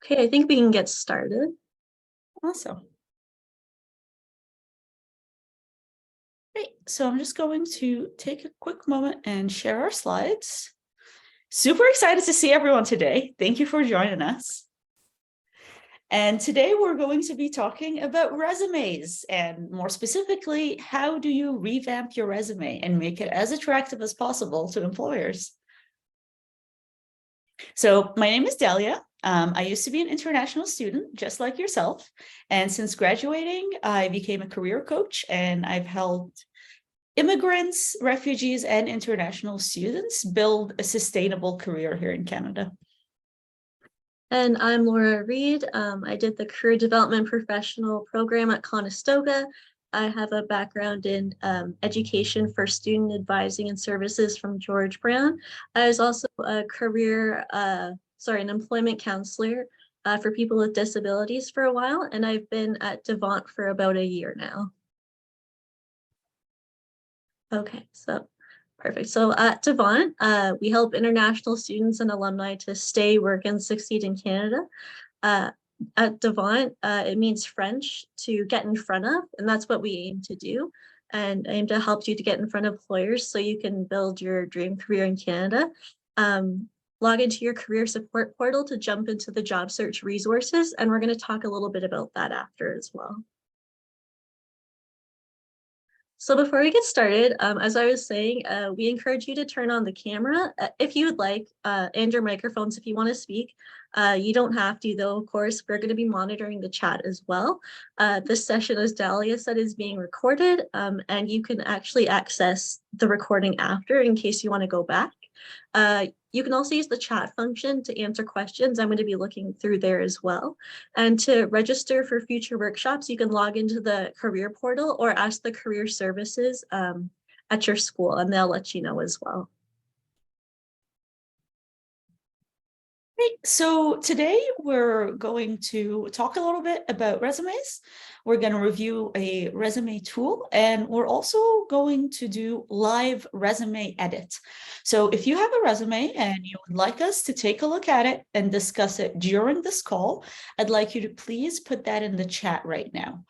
Okay, I think we can get started. Awesome. Great. So I'm just going to take a quick moment and share our slides. Super excited to see everyone today. Thank you for joining us. And today we're going to be talking about resumes, and more specifically, how do you revamp your resume and make it as attractive as possible to employers? So my name is Delia. I used to be an international student, just like yourself. And since graduating, I became a career coach, and I've helped immigrants, refugees, and international students build a sustainable career here in Canada. And I'm Laura Reed. I did the Career Development Professional Program at Conestoga. I have a background in education for student advising and services from George Brown. I was also a an employment counselor for people with disabilities for a while, and I've been at Devant for about a year now. Okay, so perfect. So at Devant, we help international students and alumni to stay, work, and succeed in Canada. At Devant, it means French to get in front of, and that's what we aim to do, and aim to help you to get in front of employers so you can build your dream career in Canada. Log into your career support portal to jump into the job search resources, and we're going to talk a little bit about that after as well. So before we get started, as I was saying, we encourage you to turn on the camera if you would like, and your microphones if you want to speak. You don't have to, though, of course. We're going to be monitoring the chat as well. This session, as Dahlia said, is being recorded, and you can actually access the recording after in case you want to go back. You can also use the chat function to answer questions. I'm going to be looking through there as well. And to register for future workshops, you can log into the career portal or ask the career services at your school, and they'll let you know as well. Great. So today we're going to talk a little bit about resumes. We're going to review a resume tool, and we're also going to do live resume edit. So if you have a resume and you would like us to take a look at it and discuss it during this call, I'd like you to please put that in the chat right now.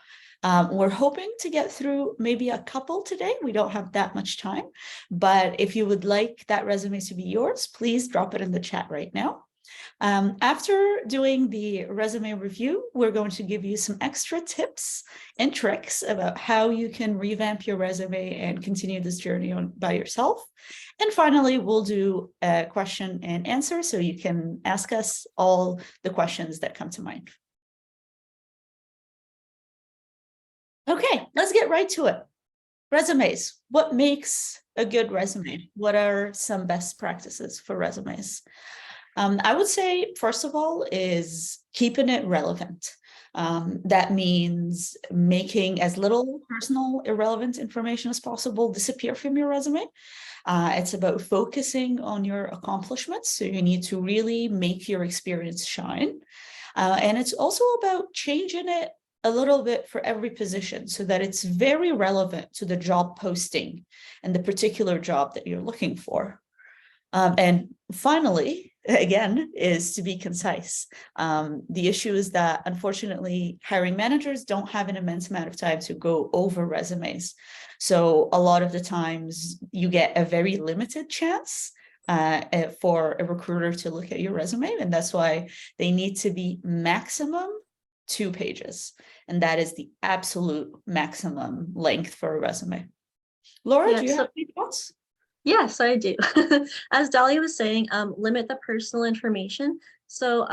We're hoping to get through maybe a couple today. We don't have that much time, but if you would like that resume to be yours, please drop it in the chat right now. After doing the resume review, we're going to give you some extra tips and tricks about how you can revamp your resume and continue this journey on by yourself. And finally, we'll do a question and answer so you can ask us all the questions that come to mind. Okay, let's get right to it. Resumes. What makes a good resume? What are some best practices for resumes? I would say, first of all, is keeping it relevant. That means making as little personal, irrelevant information as possible disappear from your resume. It's about focusing on your accomplishments. So you need to really make your experience shine. And it's also about changing it a little bit for every position so that it's very relevant to the job posting and the particular job that you're looking for. And finally, again, is to be concise. The issue is that, unfortunately, hiring managers don't have an immense amount of time to go over resumes. So a lot of the times you get a very limited chance for a recruiter to look at your resume. And that's why they need to be maximum 2 pages. And that is the absolute maximum length for a resume. Laura, do you have any thoughts? Yes, I do. As Dahlia was saying, limit the personal information. So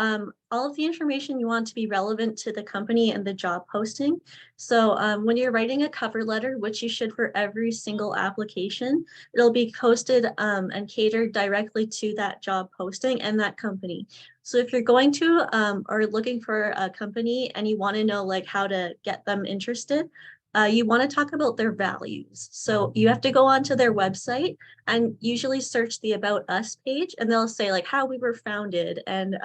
all of the information you want to be relevant to the company and the job posting. So when you're writing a cover letter, which you should for every single application, it'll be posted and catered directly to that job posting and that company. So if you're going to or looking for a company and you want to know like how to get them interested, you want to talk about their values. So you have to go onto their website and usually search the About Us page, and they'll say like how we were founded, and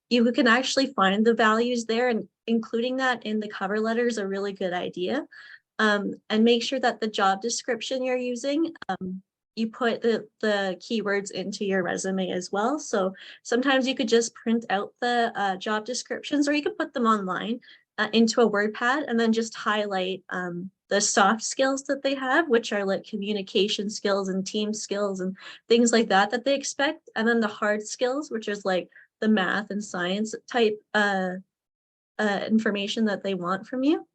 you can actually find the values there, and including that in the cover letter is a really good idea. And make sure that the job description you're using you put the keywords into your resume as well. So sometimes you could just print out the job descriptions, or you could put them online into a WordPad and then just highlight the soft skills that they have, which are like communication skills and team skills and things like that that they expect. And then the hard skills, which is like the math and science type information that they want from you.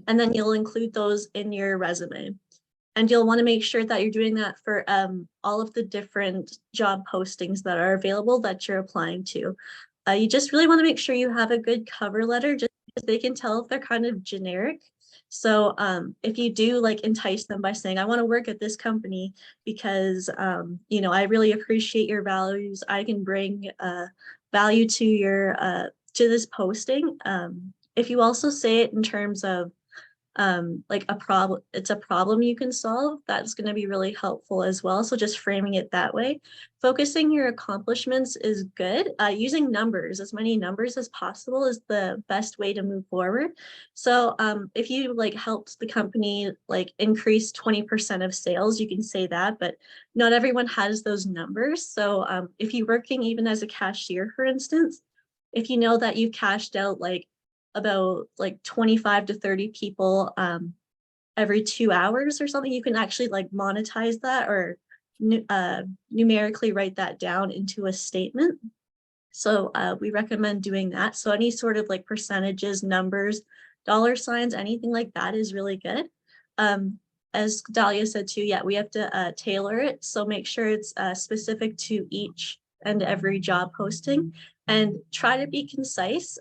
And then you'll include those in your resume. And you'll want to make sure that you're doing that for all of the different job postings that are available that you're applying to. You just really want to make sure you have a good cover letter, just because they can tell if they're kind of generic. So if you do like entice them by saying, I want to work at this company because, you know, I really appreciate your values. I can bring value to your to this posting. If you also say it in terms of like a problem, it's a problem you can solve, that's going to be really helpful as well. So just framing it that way. Focusing your accomplishments is good. Using numbers, as many numbers as possible, is the best way to move forward. So if you like helped the company like increase 20% of sales, you can say that, but not everyone has those numbers. So if you're working even as a cashier, for instance, if you know that you've cashed out like about like 25 to 30 people every 2 hours or something, you can actually like monetize that or numerically write that down into a statement. So we recommend doing that. So any sort of like percentages, numbers, dollar signs, anything like that is really good. As Dahlia said too, yeah, we have to tailor it. So make sure it's specific to each and every job posting, and try to be concise.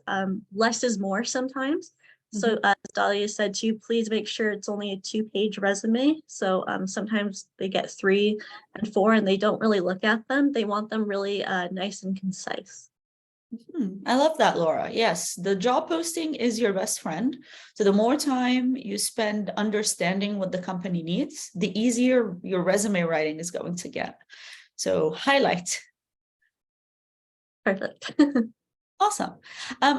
Less is more sometimes. So as Dahlia said too, please make sure it's only a 2-page resume. So sometimes they get 3 and 4 and they don't really look at them. They want them really nice and concise. I love that, Laura. Yes, the job posting is your best friend. So the more time you spend understanding what the company needs, the easier your resume writing is going to get. So highlight. Perfect. Awesome.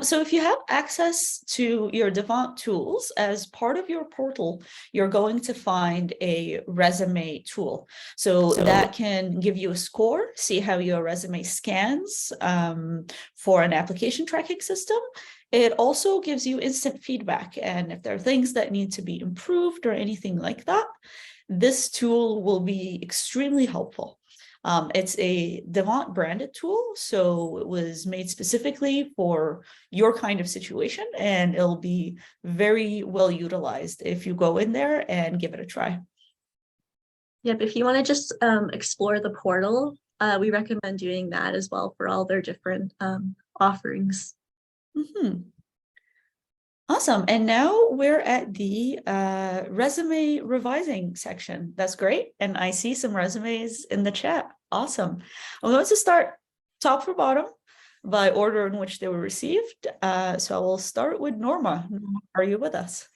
So if you have access to your Devant tools, as part of your portal, you're going to find a resume tool. So that can give you a score, see how your resume scans for an application tracking system. It also gives you instant feedback. And if there are things that need to be improved or anything like that, this tool will be extremely helpful. It's a Devant branded tool, so it was made specifically for your kind of situation, and it'll be very well utilized if you go in there and give it a try. Yep, if you want to just explore the portal, we recommend doing that as well for all their different offerings. Awesome. And now we're at the resume revising section. That's great. And I see some resumes in the chat. Awesome. I'm going to start top to bottom by order in which they were received. So I will start with Norma. Norma, are you with us?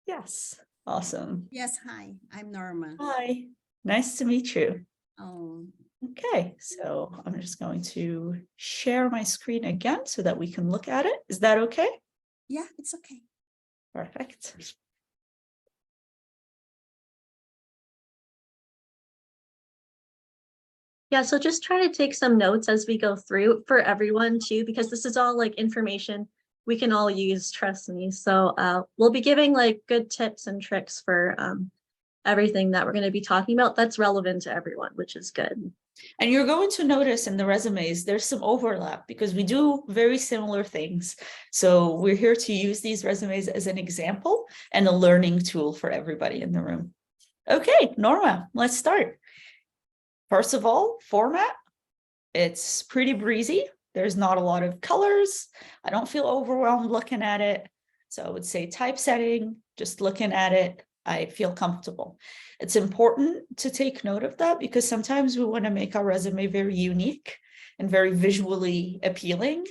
Yes. Awesome. Yes, hi, I'm Norma. Hi. Nice to meet you. Oh, Okay, so I'm just going to share my screen again so that we can look at it. Is that okay? yeah, it's okay. Perfect. Yeah, so just try to take some notes as we go through for everyone too, because this is all like information we can all use, trust me. So we'll be giving like good tips and tricks for everything that we're going to be talking about that's relevant to everyone, which is good. And you're going to notice in the resumes, there's some overlap because we do very similar things. So we're here to use these resumes as an example and a learning tool for everybody in the room. Okay, Norma, let's start. First of all, format. It's pretty breezy. There's not a lot of colors. I don't feel overwhelmed looking at it. So I would say typesetting, just looking at it, I feel comfortable. It's important to take note of that because sometimes we want to make our resume very unique and very visually appealing,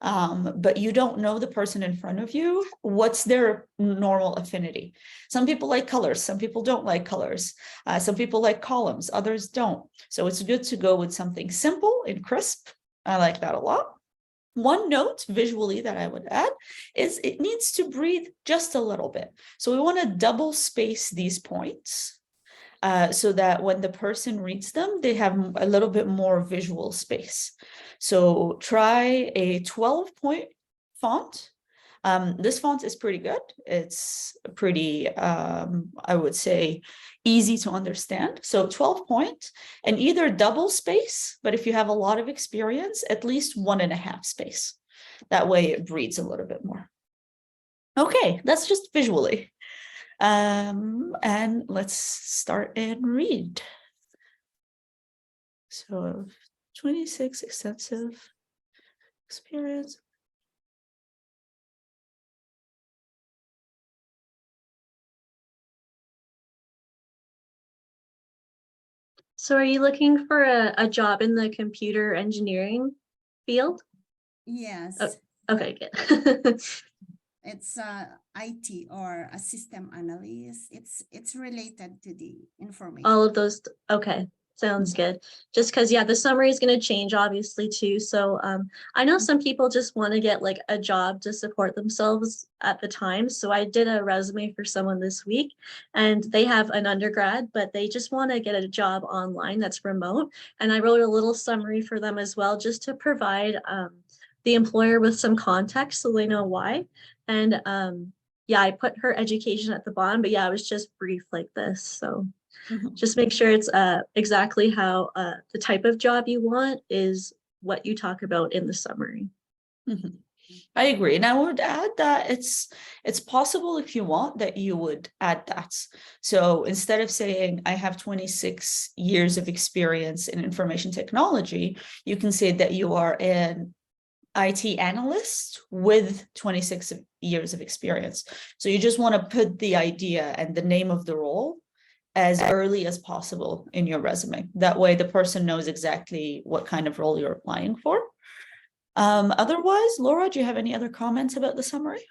but you don't know the person in front of you. What's their normal affinity? Some people like colors, some people don't like colors. Some people like columns, others don't. So it's good to go with something simple and crisp. I like that a lot. One note visually that I would add is it needs to breathe just a little bit. So we want to double space these points. so that when the person reads them, they have a little bit more visual space. So try a 12-point font. This font is pretty good. It's pretty, I would say, easy to understand. So 12-point and either double space, but if you have a lot of experience, at least 1.5 space. That way it reads a little bit more. Okay, that's just visually. And let's start and read. So 26 extensive experience. So are you looking for a job in the computer engineering field? Yes, Okay, good. it's IT or a system analyst. It's related to the information. All of those, okay, sounds good. Just because, yeah, the summary is going to change obviously too. So I know some people just want to get like a job to support themselves at the time. So I did a resume for someone this week and they have an undergrad, but they just want to get a job online that's remote. And I wrote a little summary for them as well, just to provide the employer with some context so they know why. And yeah, I put her education at the bottom, but yeah, it was just brief like this. So just make sure it's exactly how the type of job you want is what you talk about in the summary. I agree. And I would add that it's possible if you want that you would add that. So instead of saying I have 26 years of experience in information technology, you can say that you are an IT analyst with 26 years of experience. So you just want to put the idea and the name of the role as early as possible in your resume. That way the person knows exactly what kind of role you're applying for. Otherwise, Laura, do you have any other comments about the summary?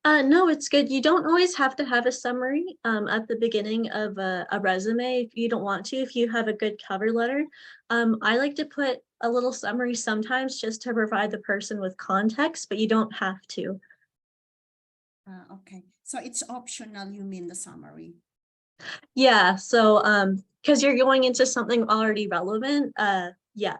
No, it's good. You don't always have to have a summary at the beginning of a resume if you don't want to, if you have a good cover letter. I like to put a little summary sometimes just to provide the person with context, but you don't have to. Okay, so it's optional, you mean the summary? Yeah, so because you're going into something already relevant, yeah.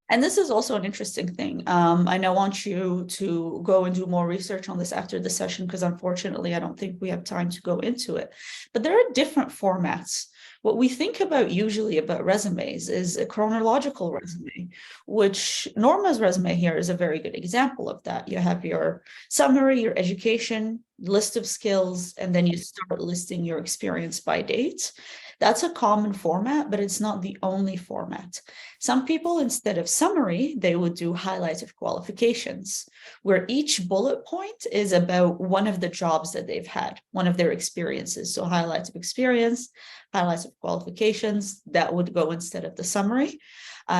And this is also an interesting thing. And I want you to go and do more research on this after the session, because unfortunately, I don't think we have time to go into it. But there are different formats. What we think about usually about resumes is a chronological resume, which Norma's resume here is a very good example of that. You have your summary, your education, list of skills, and then you start listing your experience by date. That's a common format, but it's not the only format. Some people, instead of summary, they would do highlights of qualifications, where each bullet point is about one of the jobs that they've had, one of their experiences. So highlights of experience, highlights of qualifications, that would go instead of the summary.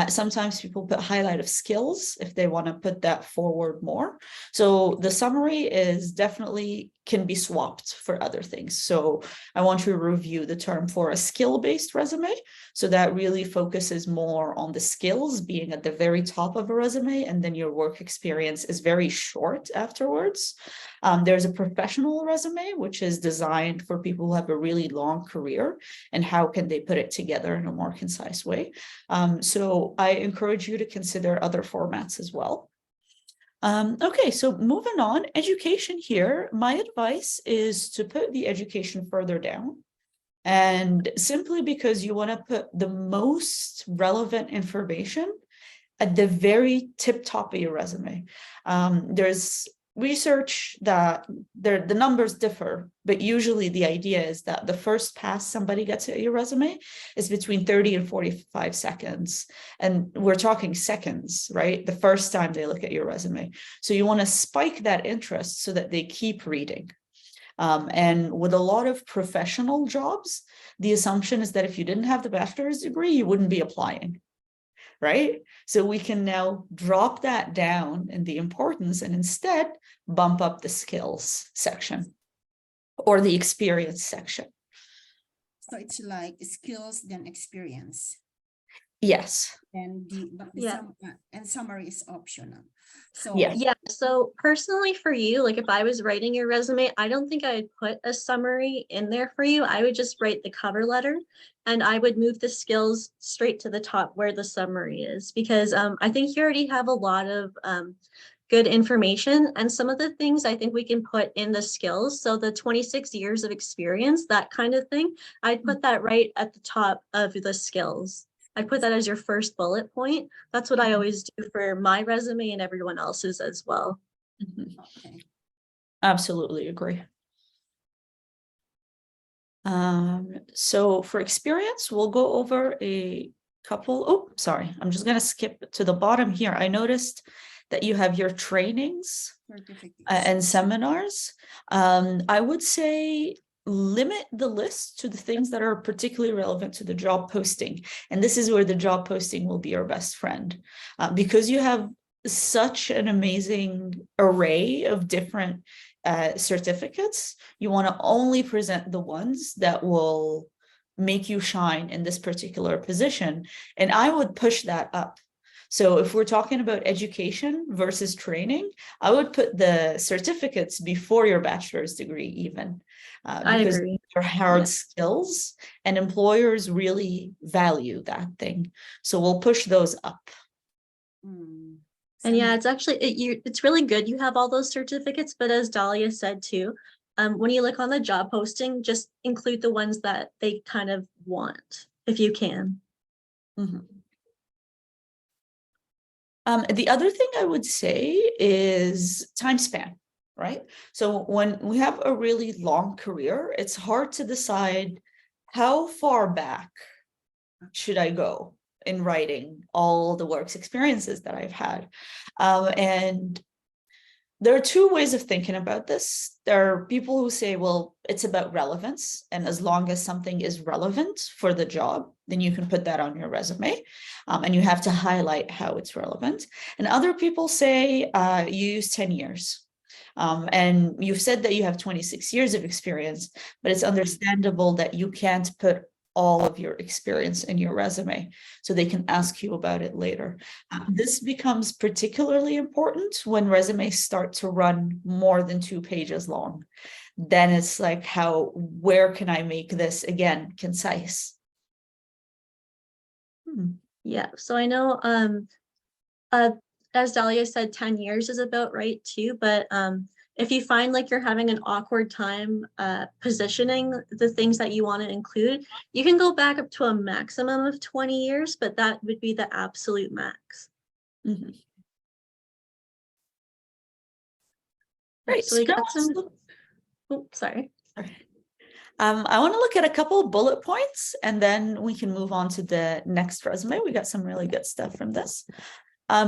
Sometimes people put highlight of skills if they want to put that forward more. So the summary is definitely can be swapped for other things. So I want to review the term for a skill-based resume. So that really focuses more on the skills being at the very top of a resume, and then your work experience is very short afterwards. There's a professional resume, which is designed for people who have a really long career and how can they put it together in a more concise way. So I encourage you to consider other formats as well. Okay, so moving on, education here, my advice is to put the education further down. And simply because you want to put the most relevant information at the very tip top of your resume. There's research that the numbers differ, but usually the idea is that the first pass somebody gets at your resume is between 30 and 45 seconds. And we're talking seconds, right? The first time they look at your resume. So you want to spike that interest so that they keep reading. And with a lot of professional jobs, the assumption is that if you didn't have the bachelor's degree, you wouldn't be applying. Right? So we can now drop that down in the importance and instead bump up the skills section or the experience section. So it's like skills then experience. Yes, and Yeah. and summary is optional. So Yeah. Yeah, so personally for you, like if I was writing your resume, I don't think I'd put a summary in there for you. I would just write the cover letter and I would move the skills straight to the top where the summary is because I think you already have a lot of good information and some of the things I think we can put in the skills. So the 26 years of experience, that kind of thing, I'd put that right at the top of the skills. I'd put that as your first bullet point. That's what I always do for my resume and everyone else's as well. Mhm. okay. Absolutely agree. So for experience, we'll go over a couple. Oh, sorry. I'm just going to skip to the bottom here. I noticed that you have your trainings Certificates. and seminars. I would say limit the list to the things that are particularly relevant to the job posting. And this is where the job posting will be your best friend. Because you have such an amazing array of different certificates, you want to only present the ones that will make you shine in this particular position. And I would push that up. So if we're talking about education versus training, I would put the certificates before your bachelor's degree even, I because agree. they're hard Yeah. skills and employers really value that thing. So we'll push those up. Mm. And yeah, Some- it's actually, it's really good. You have all those certificates, but as Dahlia said too, when you look on the job posting, just include the ones that they kind of want, if you can. Mhm. The other thing I would say is time span, right? So when we have a really long career, it's hard to decide how far back should I go in writing all the works experiences that I've had. And there are two ways of thinking about this. There are people who say, well, it's about relevance. And as long as something is relevant for the job, then you can put that on your resume. And you have to highlight how it's relevant. And other people say you use 10 years. And you've said that you have 26 years of experience, but it's understandable that you can't put all of your experience in your resume, so they can ask you about it later. This becomes particularly important when resumes start to run more than 2 pages long. Then it's like, where can I make this again concise? Yeah, so I know as Dahlia said, 10 years is about right too, but if you find like you're having an awkward time positioning the things that you want to include, you can go back up to a maximum of 20 years, but that would be the absolute max. Mhm. Yeah, Great. so we So got some, oh, sorry. I want to look at a couple of bullet points and then we can move on to the next resume. We got some really good stuff from this.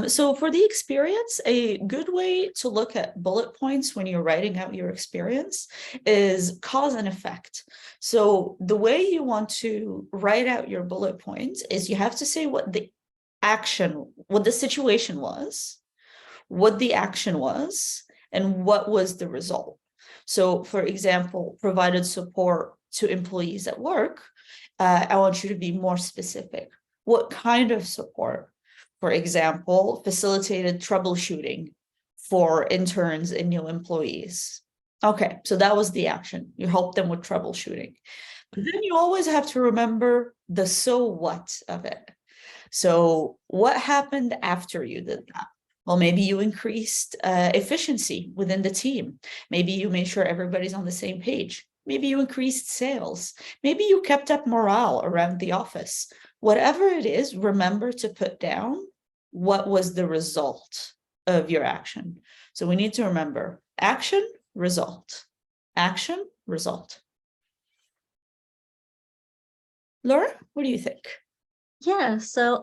So for the experience, a good way to look at bullet points when you're writing out your experience is cause and effect. So the way you want to write out your bullet points is you have to say what the situation was, what the action was, and what was the result. So for example, provided support to employees at work, I want you to be more specific. What kind of support? For example, facilitated troubleshooting for interns and new employees. Okay, so that was the action. You helped them with troubleshooting. But then you always have to remember the so what of it. So what happened after you did that? Well, maybe you increased efficiency within the team. Maybe you made sure everybody's on the same page. Maybe you increased sales. Maybe you kept up morale around the office. Whatever it is, remember to put down what was the result of your action. So we need to remember action, result, action, result. Laura, what do you think? Yeah, so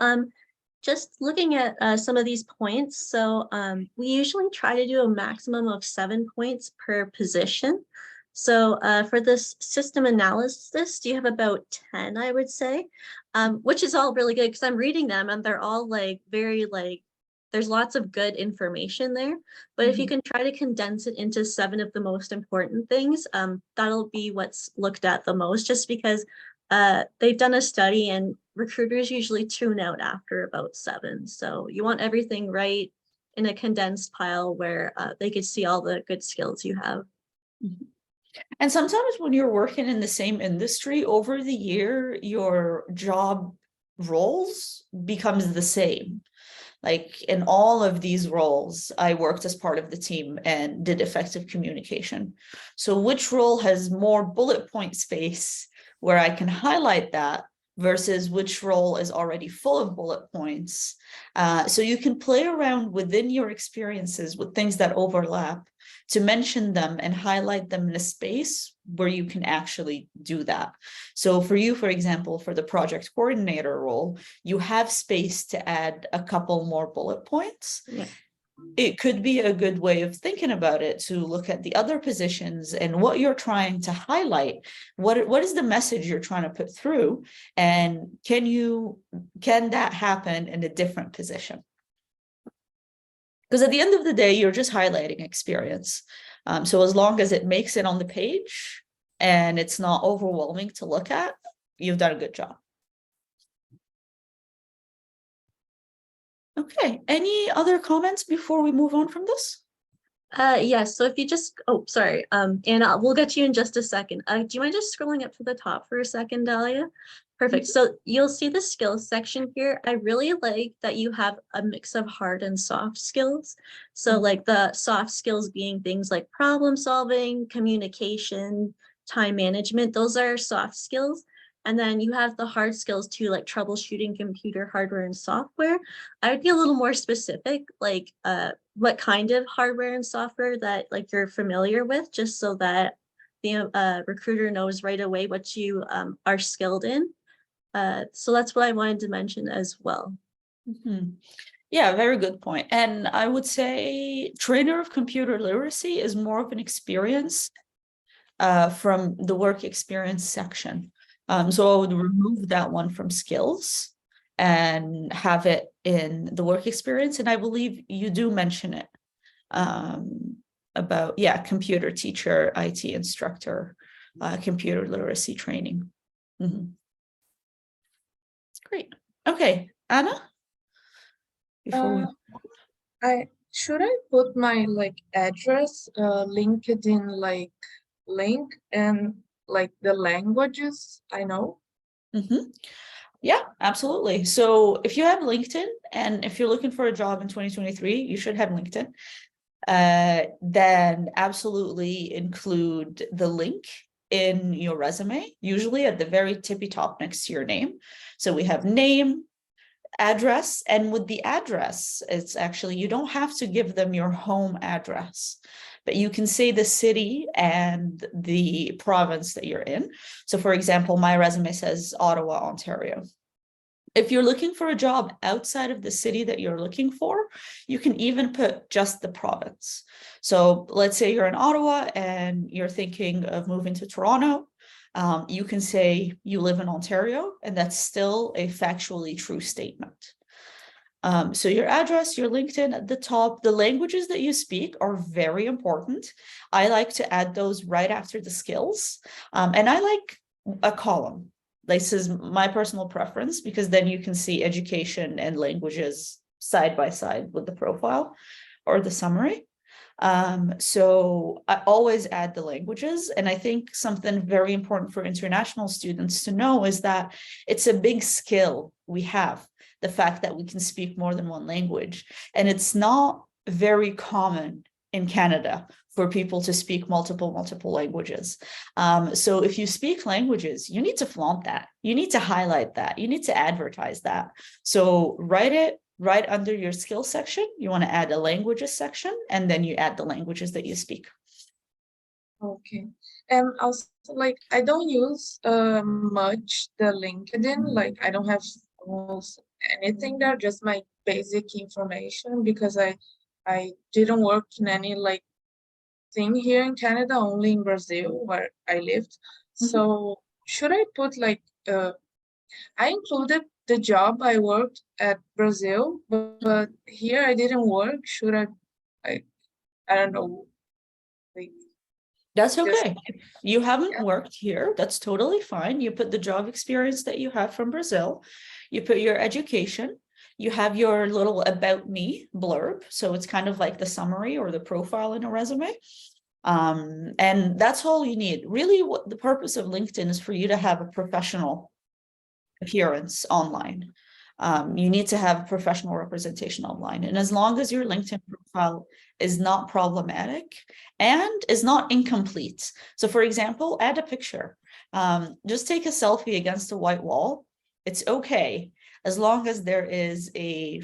just looking at some of these points, so we usually try to do a maximum of 7 points per position. So for this system analysis, you have about 10, I would say, which is all really good because I'm reading them and they're all like very like, there's lots of good information there. But if you can try to condense it into 7 of the most important things, that'll be what's looked at the most, just because they've done a study and recruiters usually tune out after about 7. So you want everything right in a condensed pile where they could see all the good skills you have. Mhm. And sometimes when you're working in the same industry over the year, your job roles becomes the same. Like in all of these roles, I worked as part of the team and did effective communication. So which role has more bullet point space where I can highlight that versus which role is already full of bullet points? So you can play around within your experiences with things that overlap to mention them and highlight them in a space where you can actually do that. So for you, for example, for the project coordinator role, you have space to add a couple more bullet points. Yeah. It could be a good way of thinking about it to look at the other positions and what you're trying to highlight. What is the message you're trying to put through? And can that happen in a different position? Because at the end of the day, you're just highlighting experience. So as long as it makes it on the page and it's not overwhelming to look at, you've done a good job. Okay, any other comments before we move on from this? Yes, so if you just, oh, sorry, Anna, we'll get you in just a second. Do you mind just scrolling up to the top for a second, Dahlia? Perfect. So you'll see the skills section here. I really like that you have a mix of hard and soft skills. So like the soft skills being things like problem solving, communication, time management, those are soft skills. And then you have the hard skills too, like troubleshooting computer hardware and software. I would be a little more specific, like what kind of hardware and software that like you're familiar with, just so that the recruiter knows right away what you are skilled in. So that's what I wanted to mention as well. Mm-hmm. Yeah, very good point. And I would say trainer of computer literacy is more of an experience from the work experience section. So I would remove that one from skills and have it in the work experience. And I believe you do mention it about, yeah, computer teacher, IT instructor, computer literacy training. Mm-hmm. Great. Okay, Anna? Before Should I put my like address, LinkedIn like link and like the languages I know? Mm-hmm. Yeah, absolutely. So if you have LinkedIn and if you're looking for a job in 2023, you should have LinkedIn. Then absolutely include the link in your resume, usually at the very tippy top next to your name. So we have name, address, and with the address, it's actually, you don't have to give them your home address, but you can say the city and the province that you're in. So for example, my resume says Ottawa, Ontario. If you're looking for a job outside of the city that you're looking for, you can even put just the province. So let's say you're in Ottawa and you're thinking of moving to Toronto. You can say you live in Ontario, and that's still a factually true statement. So your address, your LinkedIn at the top, the languages that you speak are very important. I like to add those right after the skills. And I like a column. This is my personal preference because then you can see education and languages side by side with the profile or the summary. So I always add the languages. And I think something very important for international students to know is that it's a big skill we have, the fact that we can speak more than one language. And it's not very common in Canada for people to speak multiple languages. So if you speak languages, you need to flaunt that. You need to highlight that. You need to advertise that. So write it right under your skill section. You want to add a languages section, and then you add the languages that you speak. Okay. And also, like, I don't use much the LinkedIn. Like, I don't have almost anything there, just my basic information, because I didn't work in any like thing here in Canada, only in Brazil where I lived. So should I put like I included the job I worked at Brazil, but here I didn't work. Should I don't know. Like, That's Just- okay. You haven't Yeah. worked here. That's totally fine. You put the job experience that you have from Brazil. You put your education. You have your little about me blurb. So it's kind of like the summary or the profile in a resume. And that's all you need. Really, what the purpose of LinkedIn is for you to have a professional appearance online. You need to have professional representation online. And as long as your LinkedIn profile is not problematic and is not incomplete. So for example, add a picture. Just take a selfie against a white wall. It's okay, as long as there is a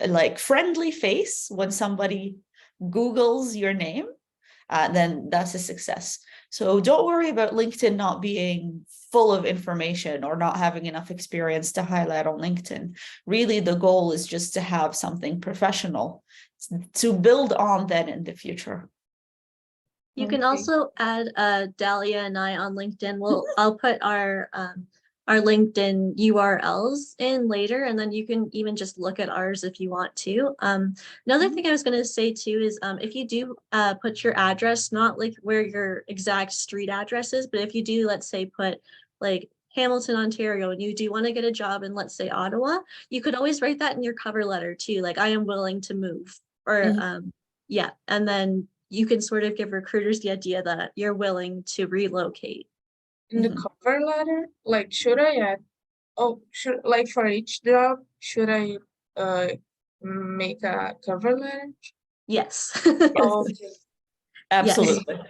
like friendly face when somebody Googles your name, then that's a success. So don't worry about LinkedIn not being full of information or not having enough experience to highlight on LinkedIn. Really, the goal is just to have something professional to build on then in the future. You can Okay. also add Dahlia and I on LinkedIn. I'll put our LinkedIn URLs in later, and then you can even just look at ours if you want to. Another thing I was going to say too is if you do put your address, not like where your exact street address is, but if you do, let's say, put like Hamilton, Ontario, and you do want to get a job in, let's say, Ottawa, you could always write that in your cover letter too, like I am willing to move, or yeah, and then you can sort of give recruiters the idea that you're willing to relocate. In the cover letter, like, should I add, like for each job, should I make a cover letter? Yes. Okay. Absolutely.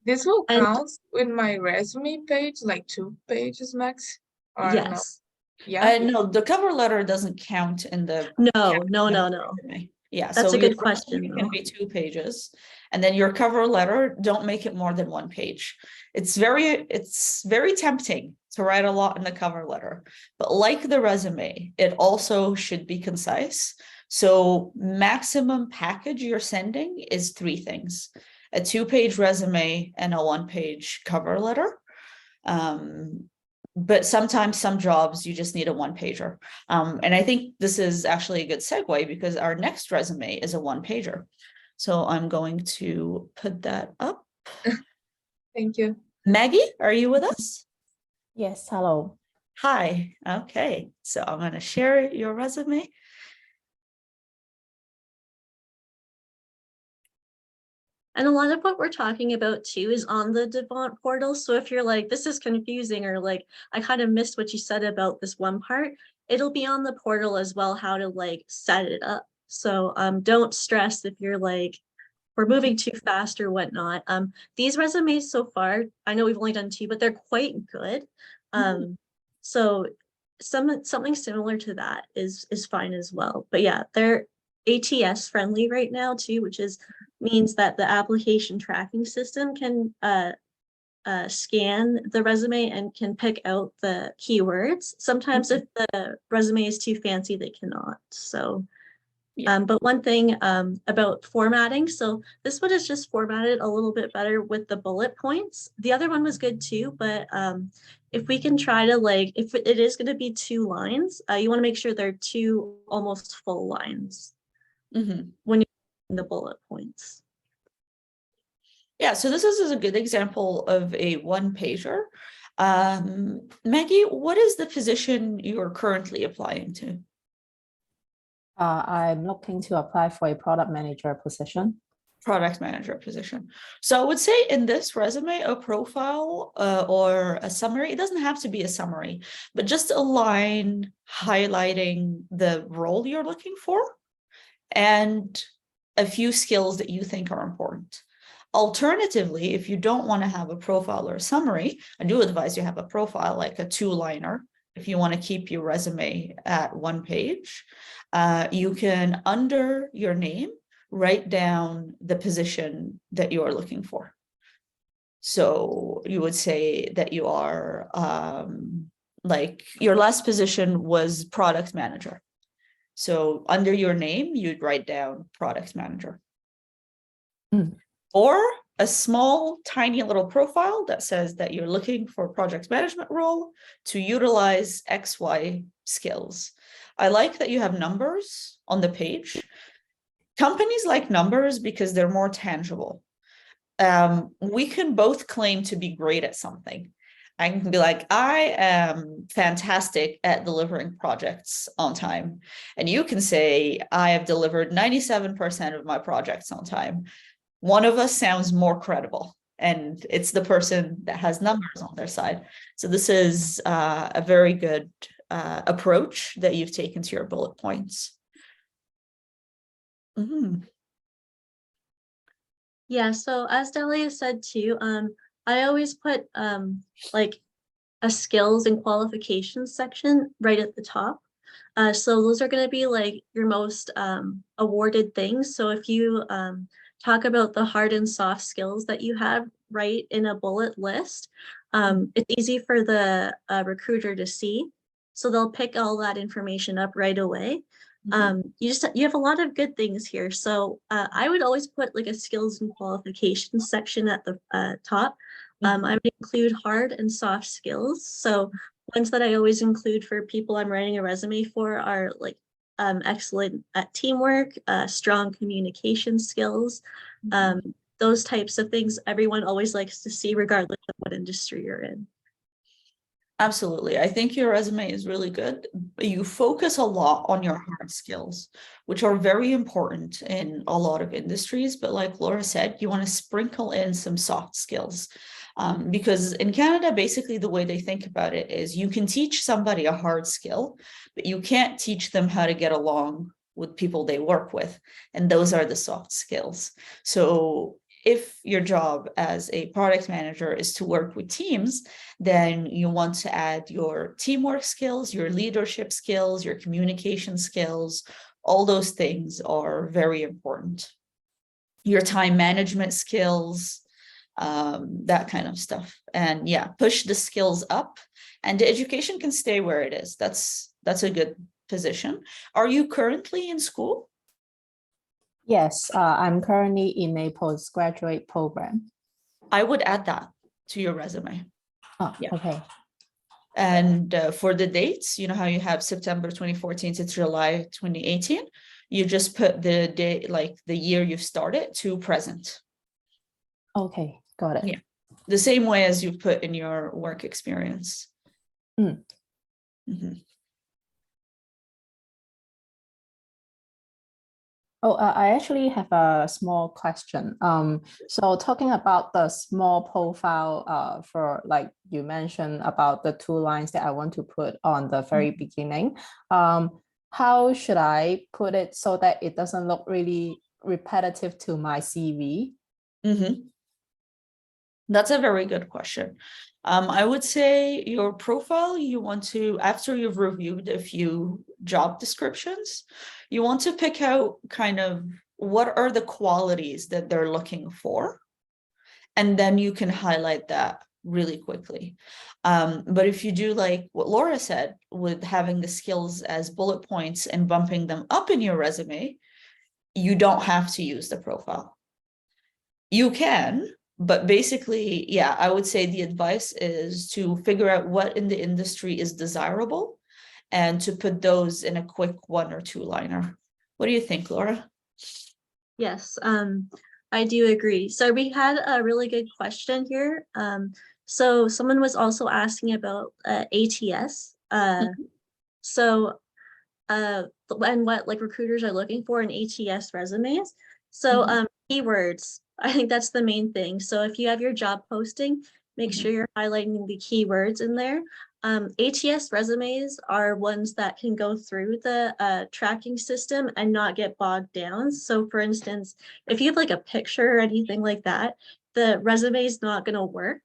This will And- count with my resume page, like 2 pages max? Or no? Yes. Yeah. No, the cover letter doesn't count in the No. resume. Yeah, That's so a good your question, resume can though. be 2 pages, and then your cover letter, don't make it more than 1 page. It's very tempting to write a lot in the cover letter, but like the resume, it also should be concise. So maximum package you're sending is 3 things: a 2-page resume and a 1-page cover letter. But sometimes some jobs you just need a 1-pager. And I think this is actually a good segue because our next resume is a 1-pager. So I'm going to put that up. Thank you. Maggie, are you with us? Yes, hello. Hi. Okay. So I'm going to share your resume. And a lot of what we're talking about too is on the Devant portal. So if you're like, this is confusing, or like, I kind of missed what you said about this one part, it'll be on the portal as well, how to like set it up. So don't stress if you're like, we're moving too fast or whatnot. These resumes so far, I know we've only done 2, but they're quite good. So something similar to that is fine as well. But yeah, they're ATS friendly right now too, which means that the application tracking system can scan the resume and can pick out the keywords. Sometimes if the resume is too fancy, they cannot. So, Yeah. but one thing about formatting, so this one is just formatted a little bit better with the bullet points. The other one was good too, but if we can try to like, if it is going to be 2 lines, you want to make sure they're 2 almost full lines when you're in the bullet points. Yeah, so this is a good example of a 1-pager. Maggie, what is the position you're currently applying to? I'm looking to apply for a product manager position. Product manager position. So I would say in this resume, a profile or a summary, it doesn't have to be a summary, but just a line highlighting the role you're looking for and a few skills that you think are important. Alternatively, if you don't want to have a profile or a summary, I do advise you have a profile, like a 2-liner. If you want to keep your resume at 1 page, you can, under your name, write down the position that you are looking for. So you would say that you are, like your last position was product manager. So under your name, you'd write down product manager. Or a small, tiny little profile that says that you're looking for a project management role to utilize XY skills. I like that you have numbers on the page. Companies like numbers because they're more tangible. we can both claim to be great at something. I can be like, I am fantastic at delivering projects on time. And you can say, I have delivered 97% of my projects on time. One of us sounds more credible, and it's the person that has numbers on their side. So this is a very good approach that you've taken to your bullet points. Yeah, so as Delia said too, I always put like a skills and qualifications section right at the top. So those are going to be like your most awarded things. So if you talk about the hard and soft skills that you have right in a bullet list, it's easy for the recruiter to see. So they'll pick all that information up right away. You have a lot of good things here. So I would always put like a skills and qualifications section at the top. I would include hard and soft skills. So ones that I always include for people I'm writing a resume for are like excellent at teamwork, strong communication skills, those types of things everyone always likes to see regardless of what industry you're in. Absolutely. I think your resume is really good. You focus a lot on your hard skills, which are very important in a lot of industries. But like Laura said, you want to sprinkle in some soft skills. Because in Canada, basically the way they think about it is you can teach somebody a hard skill, but you can't teach them how to get along with people they work with. And those are the soft skills. So if your job as a product manager is to work with teams, then you want to add your teamwork skills, your leadership skills, your communication skills. All those things are very important. Your time management skills, that kind of stuff. And yeah, push the skills up, and the education can stay where it is. That's a good position. Are you currently in school? Yes, I'm currently in a postgraduate program. I would add that to your resume. Oh, Yeah. okay. And for the dates, you know how you have September 2014 to July 2018, you just put the date, like the year you've started, to present. Okay, got it. Yeah, the same way as you put in your work experience. Oh, I actually have a small question. So talking about the small profile, for like you mentioned about the 2 lines that I want to put on the very beginning, how should I put it so that it doesn't look really repetitive to my CV? That's a very good question. I would say your profile, you want to, after you've reviewed a few job descriptions, you want to pick out kind of what are the qualities that they're looking for. And then you can highlight that really quickly. But if you do like what Laura said, with having the skills as bullet points and bumping them up in your resume, you don't have to use the profile. You can, but basically, yeah, I would say the advice is to figure out what in the industry is desirable and to put those in a quick 1 or 2 liner. What do you think, Laura? Yes, I do agree. So we had a really good question here. So someone was also asking about ATS. So and what like recruiters are looking for in ATS resumes. So keywords, I think that's the main thing. So if you have your job posting, make sure you're highlighting the keywords in there. ATS resumes are ones that can go through the tracking system and not get bogged down. So for instance, if you have like a picture or anything like that, the resume is not going to work.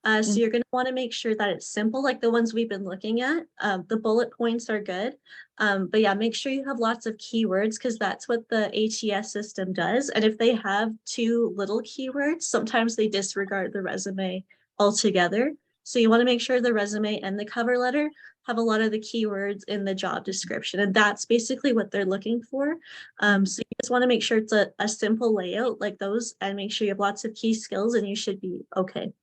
So you're going to want to make sure that it's simple, like the ones we've been looking at. The bullet points are good. But yeah, make sure you have lots of keywords because that's what the ATS system does. And if they have too little keywords, sometimes they disregard the resume altogether. So you want to make sure the resume and the cover letter have a lot of the keywords in the job description. And that's basically what they're looking for. So you just want to make sure it's a simple layout like those and make sure you have lots of key skills and you should be okay.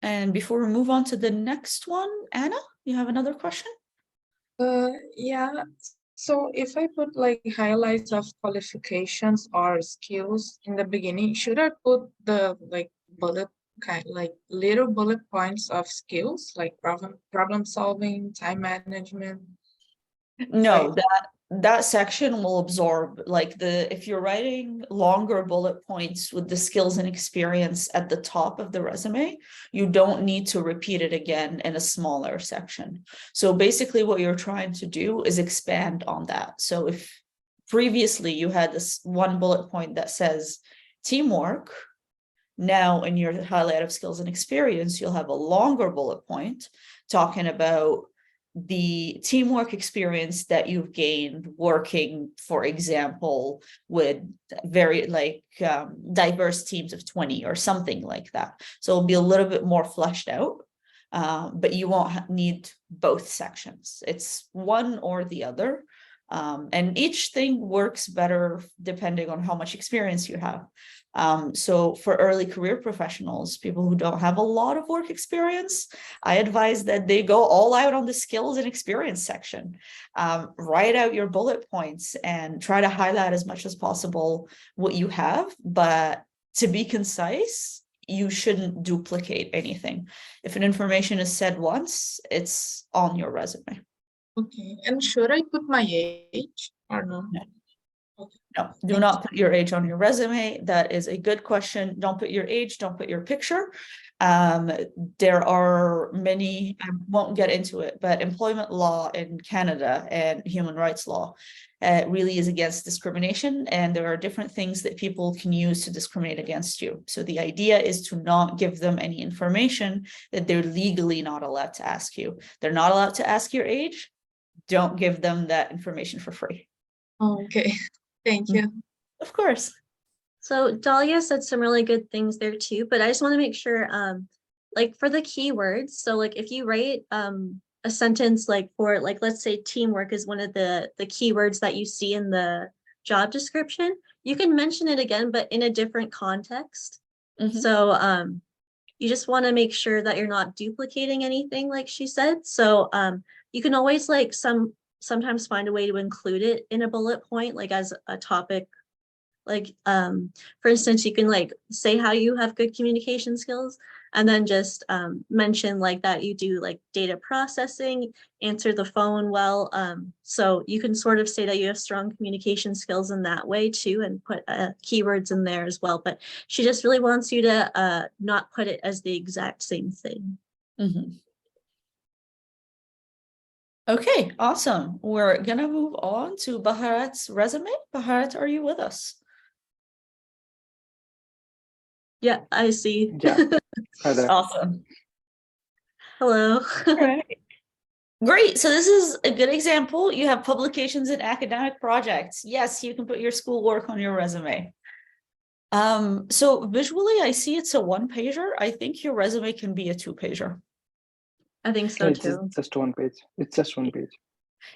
And before we move on to the next one, Anna, you have another question? Yeah. So if I put like highlights of qualifications or skills in the beginning, should I put the like bullet like little bullet points of skills like problem solving, time management? No, that section will absorb like if you're writing longer bullet points with the skills and experience at the top of the resume, you don't need to repeat it again in a smaller section. So basically what you're trying to do is expand on that. So if previously you had this one bullet point that says teamwork, now in your highlight of skills and experience, you'll have a longer bullet point talking about the teamwork experience that you've gained working, for example, with very diverse teams of 20 or something like that. So it'll be a little bit more fleshed out, but you won't need both sections. It's one or the other. And each thing works better depending on how much experience you have. So for early career professionals, people who don't have a lot of work experience, I advise that they go all out on the skills and experience section. Write out your bullet points and try to highlight as much as possible what you have, but to be concise, you shouldn't duplicate anything. If an information is said once, it's on your resume. Okay, and should I put my age or no? No. Okay. No, do not put your age on your resume. That is a good question. Don't put your age, don't put your picture. There are many, I won't get into it, but employment law in Canada and human rights law really is against discrimination. And there are different things that people can use to discriminate against you. So the idea is to not give them any information that they're legally not allowed to ask you. They're not allowed to ask your age. Don't give them that information for free. Okay, thank you. Of course. So Dahlia said some really good things there too, but I just want to make sure, like for the keywords, so like if you write a sentence like for like, let's say teamwork is one of the keywords that you see in the job description, you can mention it again, but in a different context. So you just want to make sure that you're not duplicating anything, like she said. So you can always like sometimes find a way to include it in a bullet point, like as a topic. Like, for instance, you can like say how you have good communication skills and then just mention like that you do like data processing, answer the phone well. So you can sort of say that you have strong communication skills in that way too, and put keywords in there as well. But she just really wants you to not put it as the exact same thing. Okay, awesome. We're gonna move on to Baharat's resume. Baharat, are you with us? Yeah, I see. Yeah. Hi there. Awesome. Hello. All right. Great. So this is a good example. You have publications and academic projects. Yes, you can put your schoolwork on your resume. So visually, I see it's a one-pager. I think your resume can be a two-pager. I think so It's too. just one page. It's just one page.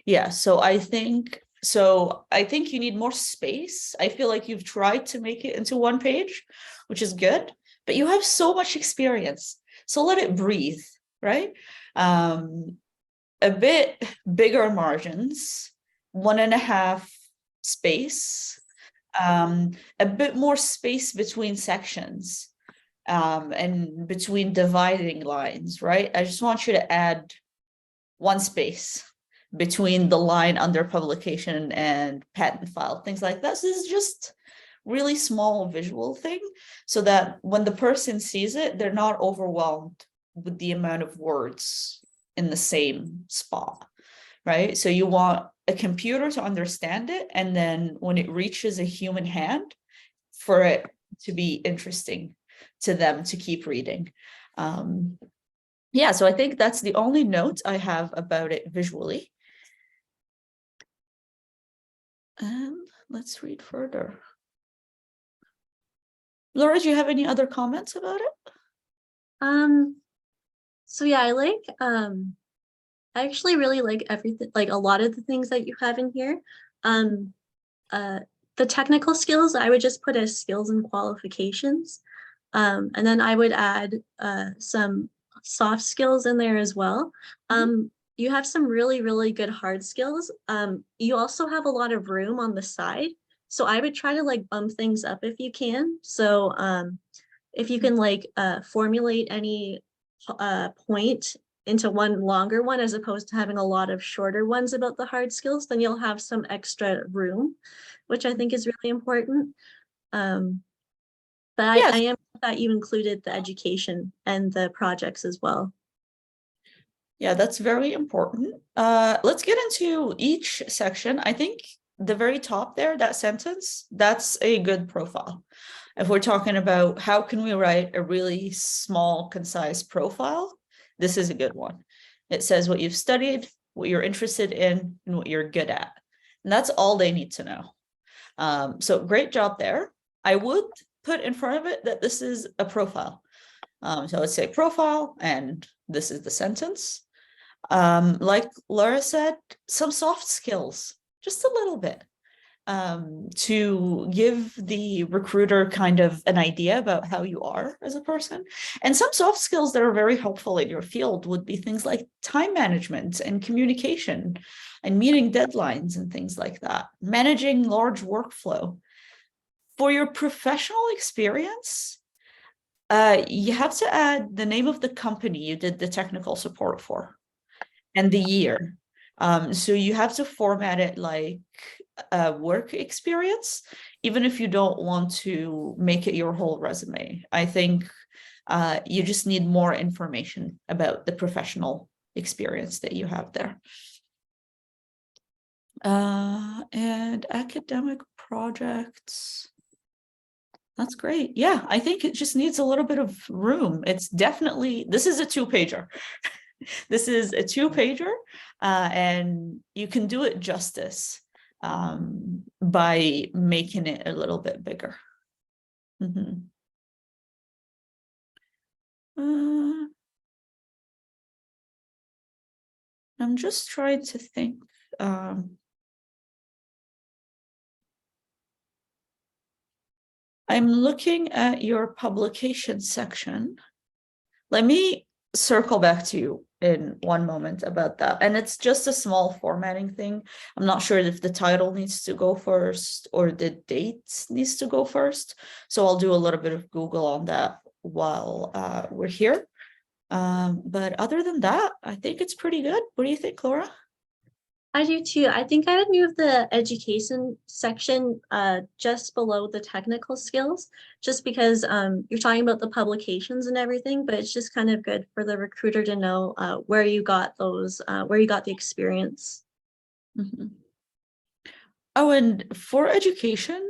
Yeah, so I think you need more space. I feel like you've tried to make it into one page, which is good, but you have so much experience. So let it breathe, right? A bit bigger margins, 1.5 space, a bit more space between sections, and between dividing lines, right? I just want you to add 1 space between the line under publication and patent file, things like that. So this is just really small visual thing so that when the person sees it, they're not overwhelmed with the amount of words in the same spot, right? So you want a computer to understand it, and then when it reaches a human hand, for it to be interesting to them to keep reading. Yeah, so I think that's the only note I have about it visually. And let's read further. Laura, do you have any other comments about it? So yeah, I actually really like everything, like a lot of the things that you have in here. The technical skills, I would just put as skills and qualifications. And then I would add some soft skills in there as well. you have some really, really good hard skills. You also have a lot of room on the side. So I would try to like bump things up if you can. So if you can like formulate any point into one longer one as opposed to having a lot of shorter ones about the hard skills, then you'll have some extra room, which I think is really important. But Yes. I am that you included the education and the projects as well. Yeah, that's very important. Let's get into each section. I think the very top there, that sentence, that's a good profile. If we're talking about how can we write a really small, concise profile, this is a good one. It says what you've studied, what you're interested in, and what you're good at. And that's all they need to know. So great job there. I would put in front of it that this is a profile. So let's say profile, and this is the sentence. Like Laura said, some soft skills, just a little bit, to give the recruiter kind of an idea about how you are as a person. And some soft skills that are very helpful in your field would be things like time management and communication and meeting deadlines and things like that, managing large workflow. For your professional experience, you have to add the name of the company you did the technical support for and the year. So you have to format it like a work experience, even if you don't want to make it your whole resume. I think you just need more information about the professional experience that you have there. And academic projects. That's great. Yeah, I think it just needs a little bit of room. It's definitely, this is a 2-pager. This is a 2-pager, and you can do it justice by making it a little bit bigger. I'm just trying to think. I'm looking at your publication section. Let me circle back to you in one moment about that. And it's just a small formatting thing. I'm not sure if the title needs to go first or the date needs to go first. So I'll do a little bit of Google on that while we're here. But other than that, I think it's pretty good. What do you think, Laura? I do too. I think I would move the education section just below the technical skills, just because you're talking about the publications and everything, but it's just kind of good for the recruiter to know where you got those, where you got the experience. Oh, and for education,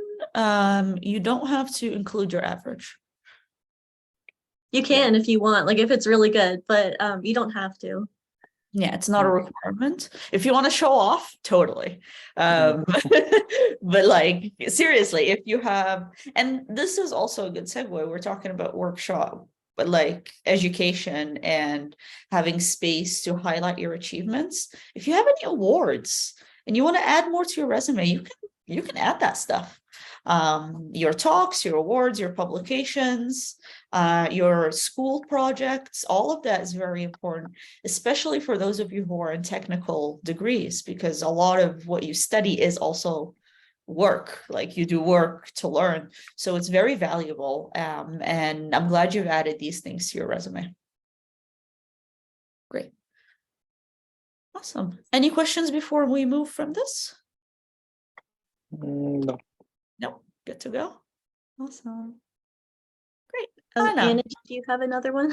you don't have to include your average. You can if you want, like if it's really good, but you don't have to. Yeah, it's not a requirement. If you want to show off, totally. But like, seriously, if you have, and this is also a good segue, we're talking about workshop, but like education and having space to highlight your achievements. If you have any awards and you want to add more to your resume, you can add that stuff. Your talks, your awards, your publications, your school projects, all of that is very important, especially for those of you who are in technical degrees, because a lot of what you study is also work, like you do work to learn. So it's very valuable. And I'm glad you've added these things to your resume. Great. Awesome. Any questions before we move from this? No. No, good to go. Awesome. Great. Anna, do you have another one?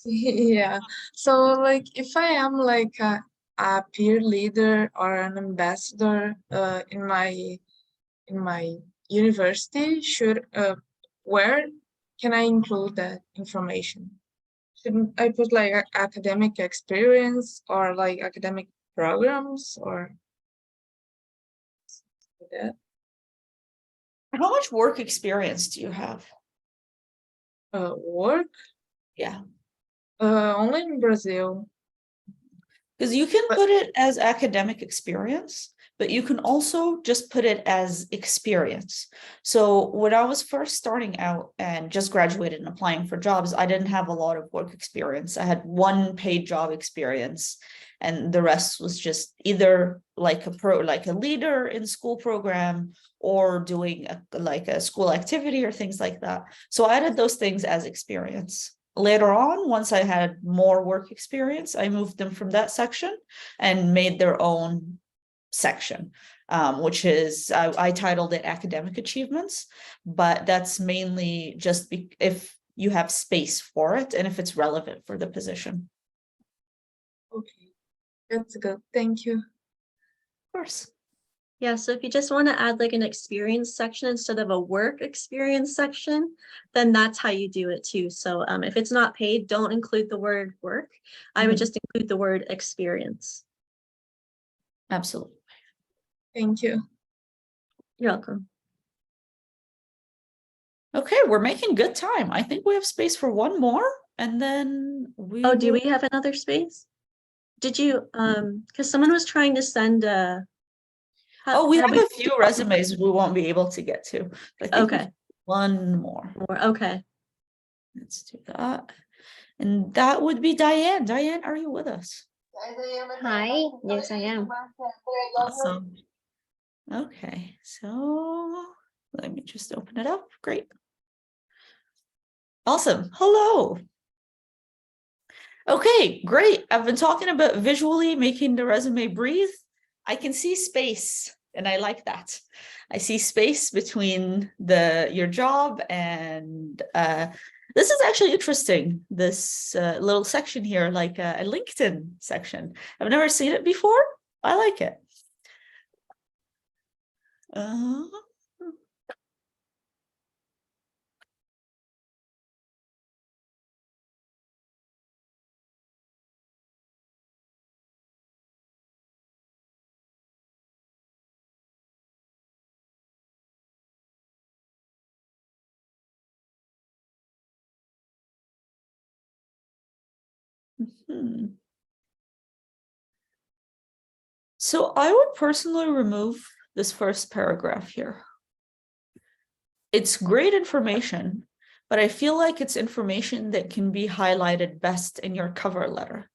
Yeah. So like if I am like a peer leader or an ambassador in my university, where can I include that information? Shouldn't I put like academic experience or like academic programs or that? How much work experience do you have? Work? Yeah. Only in Brazil. Because you can put it as academic experience, but you can also just put it as experience. So when I was first starting out and just graduated and applying for jobs, I didn't have a lot of work experience. I had one paid job experience and the rest was just either like a leader in school program or doing like a school activity or things like that. So I added those things as experience. Later on, once I had more work experience, I moved them from that section and made their own section, which is, I titled it academic achievements, but that's mainly just if you have space for it and if it's relevant for the position. Okay, that's good. Thank you. Of course. Yeah, so if you just want to add like an experience section instead of a work experience section, then that's how you do it too. So if it's not paid, don't include the word work. I would Mhm. just include the word experience. Absolutely. Thank you. You're welcome. Okay, we're making good time. I think we have space for one more, and then we Oh, do will- we have another space? Did you, because someone was trying to send a. Oh, we have have a few resumes we won't be able to get to. But I think we Okay. have one more. Okay. Let's do that. And that would be Diane. Diane, are you with us? Hi, yes, I am. Awesome. Okay, so let me just open it up. Great. Awesome. Hello. Okay, great. I've been talking about visually making the resume breathe. I can see space, and I like that. I see space between your job and this is actually interesting. This little section here, like a LinkedIn section. I've never seen it before. I like it. So I would personally remove this first paragraph here. It's great information, but I feel like it's information that can be highlighted best in your cover letter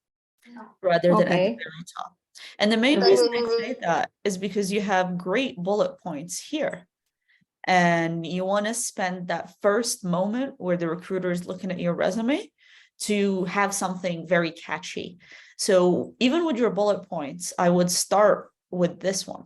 rather than at the very top. And the main reason I say that is because you have great bullet points here. And you want to spend that first moment where the recruiter is looking at your resume to have something very catchy. So even with your bullet points, I would start with this one,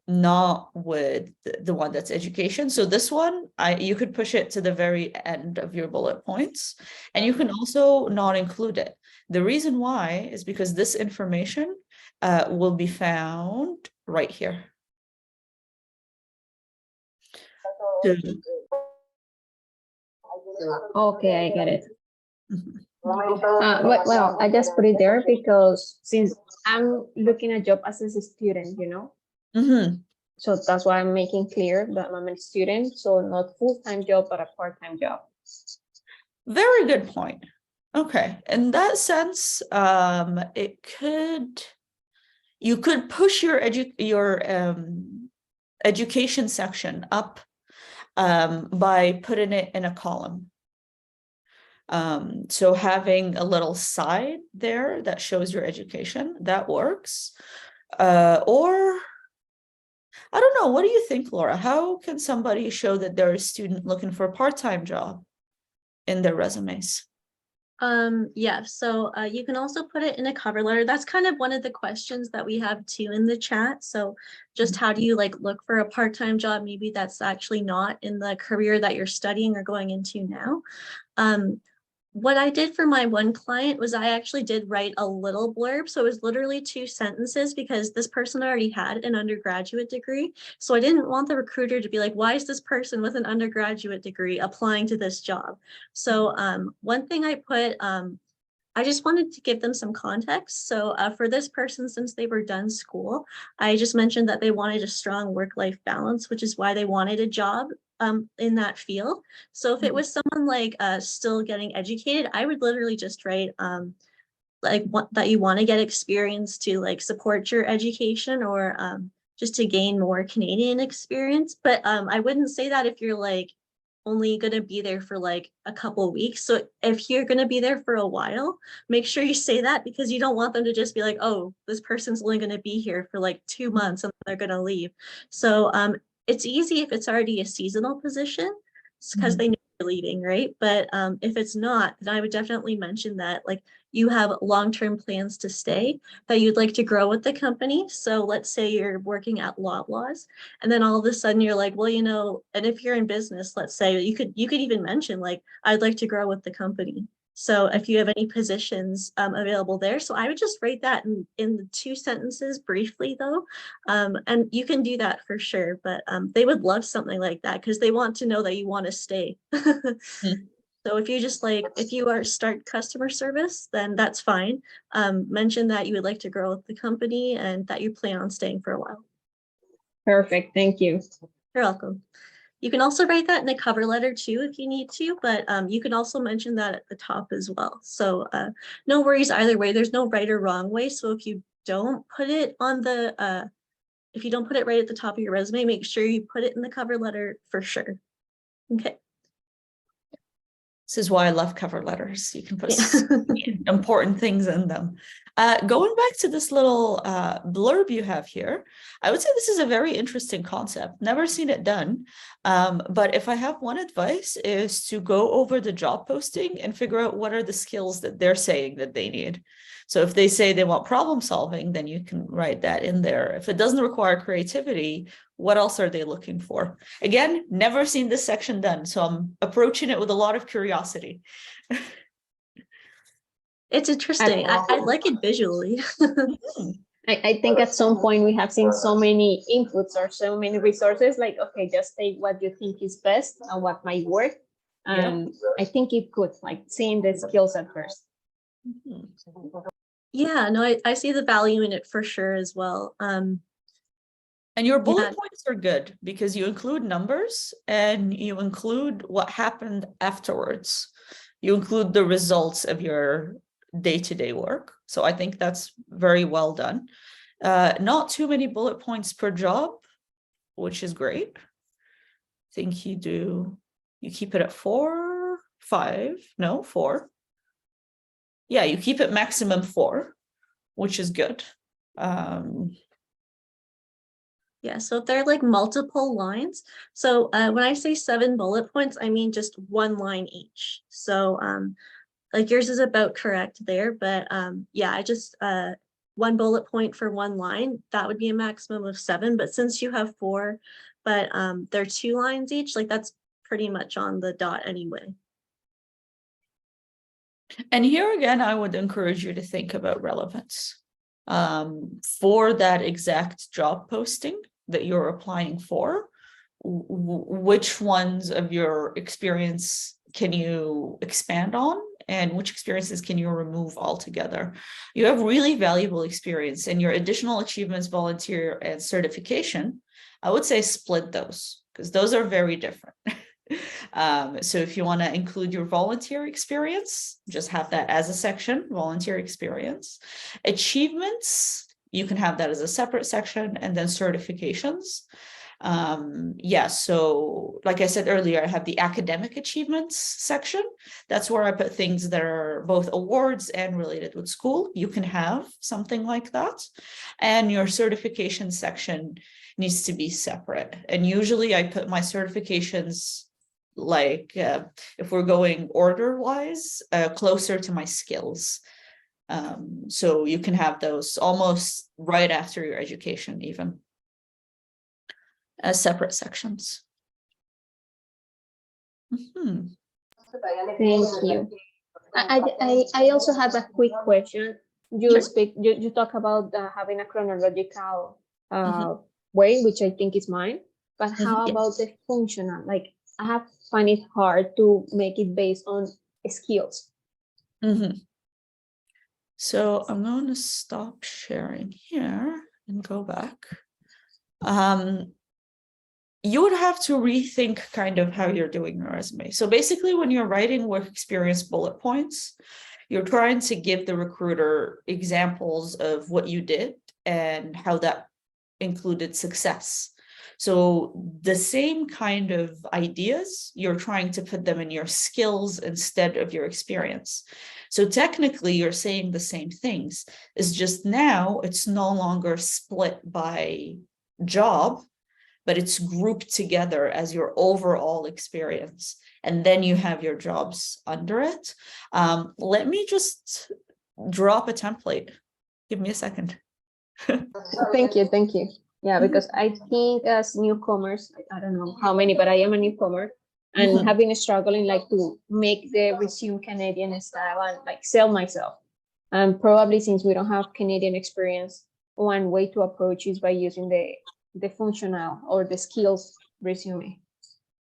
not with the one that's education. So this one, you could push it to the very end of your bullet points, and you can also not include it. The reason why is because this information will be found right here. Okay, I get it. Well, I just put it there because since I'm looking at job as a student, so that's why I'm making clear that I'm a student, so not full-time job, but a part-time job. Very good point. Okay, in that sense, you could push your education section up by putting it in a column. So having a little side there that shows your education, that works. Or I don't know, what do you think, Laura? How can somebody show that they're a student looking for a part-time job in their resumes? Yeah, so you can also put it in a cover letter. That's kind of one of the questions that we have too in the chat. So just how do you like look for a part-time job? Maybe that's actually not in the career that you're studying or going into now. What I did for my one client was I actually did write a little blurb. So it was literally 2 sentences because this person already had an undergraduate degree. So I didn't want the recruiter to be like, why is this person with an undergraduate degree applying to this job? So one thing I put, I just wanted to give them some context. So for this person, since they were done school, I just mentioned that they wanted a strong work-life balance, which is why they wanted a job in that field. So if it was someone like still getting educated, I would literally just write like that you want to get experience to like support your education or just to gain more Canadian experience. But I wouldn't say that if you're like only going to be there for like a couple weeks. So if you're going to be there for a while, make sure you say that, because you don't want them to just be like, oh, this person's only going to be here for like 2 months and they're going to leave. So it's easy if it's already a seasonal position, because they know you're leaving, right? But if it's not, then I would definitely mention that like you have long-term plans to stay, that you'd like to grow with the company. So let's say you're working at Loblaws, and then all of a sudden you're like, well, you know, and if you're in business, let's say you could even mention like, I'd like to grow with the company. So if you have any positions available there, so I would just write that in the 2 sentences briefly though. And you can do that for sure, but they would love something like that because they want to know that you want to stay. So if you just like, if you are start customer service, then that's fine. Mention that you would like to grow with the company and that you plan on staying for a while. Perfect. Thank you. You're welcome. You can also write that in a cover letter too, if you need to, but you can also mention that at the top as well. So no worries either way. There's no right or wrong way. So if you don't put it on the, if you don't put it right at the top of your resume, make sure you put it in the cover letter for sure. Okay. This is why I love cover letters. You can put Yeah. important things in them. Going back to this little blurb you have here, I would say this is a very interesting concept. Never seen it done. But if I have one advice is to go over the job posting and figure out what are the skills that they're saying that they need. So if they say they want problem solving, then you can write that in there. If it doesn't require creativity, what else are they looking for? Again, never seen this section done, so I'm approaching it with a lot of curiosity. It's interesting. I like it visually. I think at some point we have seen so many inputs or so many resources, like, okay, just take what you think is best and what might work. And I think it could, like, seeing the skills at first. Yeah, no, I see the value in it for sure as well. And your bullet points are good because you include numbers and you include what happened afterwards. You include the results of your day-to-day work. So I think that's very well done. Not too many bullet points per job, which is great. I think you keep it at 4, 5, no, 4. Yeah, you keep it maximum 4, which is good. Yeah, so if they're like multiple lines, so when I say 7 bullet points, I mean just 1 line each. So like yours is about correct there, but yeah, I just 1 bullet point for 1 line, that would be a maximum of 7. But since you have 4, but they're 2 lines each, like that's pretty much on the dot anyway. And here again, I would encourage you to think about relevance. For that exact job posting that you're applying for, which ones of your experience can you expand on and which experiences can you remove altogether? You have really valuable experience and your additional achievements, volunteer and certification, I would say split those because those are very different. So if you want to include your volunteer experience, just have that as a section, volunteer experience. Achievements, you can have that as a separate section, and then certifications. Yeah, so like I said earlier, I have the academic achievements section. That's where I put things that are both awards and related with school. You can have something like that. And your certification section needs to be separate. And usually I put my certifications like if we're going order wise, closer to my skills. So you can have those almost right after your education, even as separate sections. Thank you. I also have a quick question. You talk about having a chronological way, which I think is mine, but how about the functional? Like, I have find it hard to make it based on skills. So I'm going to stop sharing here and go back. You would have to rethink kind of how you're doing your resume. So basically when you're writing work experience bullet points, you're trying to give the recruiter examples of what you did and how that included success. So the same kind of ideas, you're trying to put them in your skills instead of your experience. So technically you're saying the same things. It's just now it's no longer split by job, but it's grouped together as your overall experience. And then you have your jobs under it. Let me just drop a template. Give me a second. Thank you, thank you. Yeah, because I think as newcomers, I don't know how many, but I am a newcomer and have been struggling like to make the resume Canadian style and like sell myself. And probably since we don't have Canadian experience, one way to approach is by using the functional or the skills resume.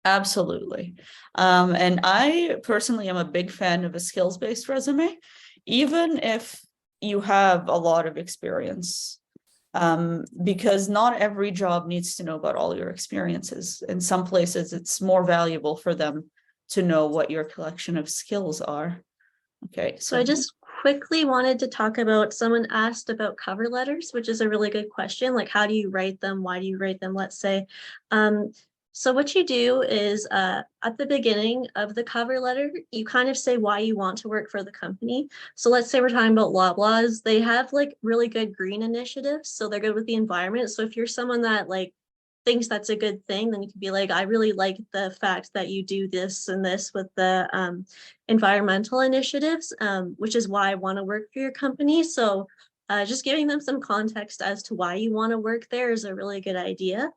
Absolutely. And I personally am a big fan of a skills-based resume, even if you have a lot of experience, because not every job needs to know about all your experiences. In some places, it's more valuable for them to know what your collection of skills are. Okay. So I just quickly wanted to talk about, someone asked about cover letters, which is a really good question. Like, how do you write them? Why do you write them? Let's say. So what you do is at the beginning of the cover letter, you kind of say why you want to work for the company. So let's say we're talking about Loblaws. They have like really good green initiatives. So they're good with the environment. So if you're someone that like thinks that's a good thing, then you can be like, I really like the fact that you do this and this with the environmental initiatives, which is why I want to work for your company. So just giving them some context as to why you want to work there is a really good idea.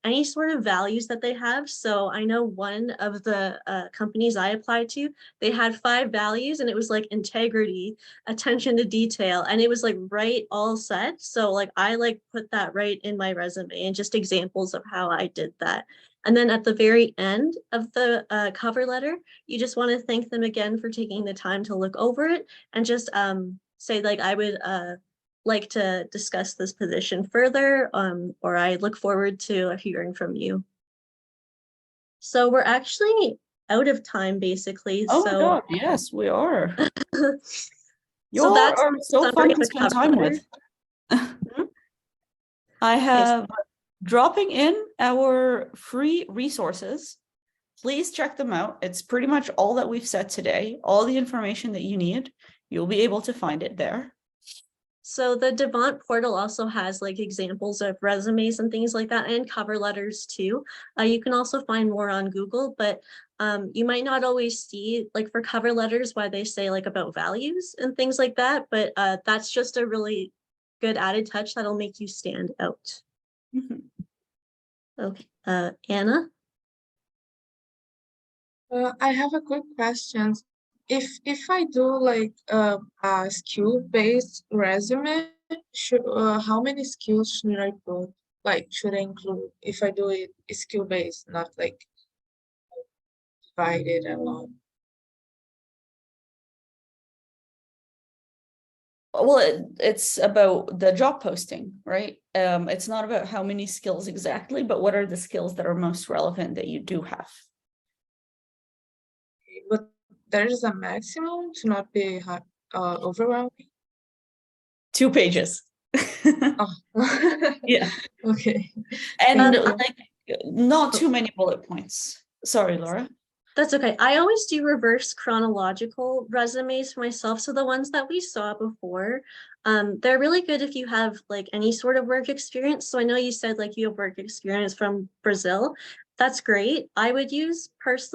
Any sort of values that they have. So I know one of the companies I applied to, they had 5 values and it was like integrity, attention to detail, and it was like right all set. So like I like put that right in my resume and just examples of how I did that. And then at the very end of the cover letter, you just want to thank them again for taking the time to look over it and just say like, I would like to discuss this position further, or I look forward to hearing from you. So we're actually out of time, basically. Oh so, my God, yes, we are. You so that's are so fun to spend time with. I have dropping in our free resources. Please check them out. It's pretty much all that we've said today. All the information that you need, you'll be able to find it there. So the Devant Portal also has like examples of resumes and things like that, and cover letters too. You can also find more on Google, but you might not always see like for cover letters why they say like about values and things like that, but that's just a really good added touch that'll make you stand out. Okay, Anna? I have a quick question. If I do like a skill-based resume, how many skills should I put? Like, should I include if I do it skill-based, not like divided along? Well, it's about the job posting, right? It's not about how many skills exactly, but what are the skills that are most relevant that you do have. But there is a maximum to not be overwhelming. 2 pages. Oh. Yeah. Okay. And like not too many bullet points. Sorry, Laura. That's okay. I always do reverse chronological resumes for myself. So the ones that we saw before, they're really good if you have like any sort of work experience. So I know you said like you have work experience from Brazil. That's great. I would use a reverse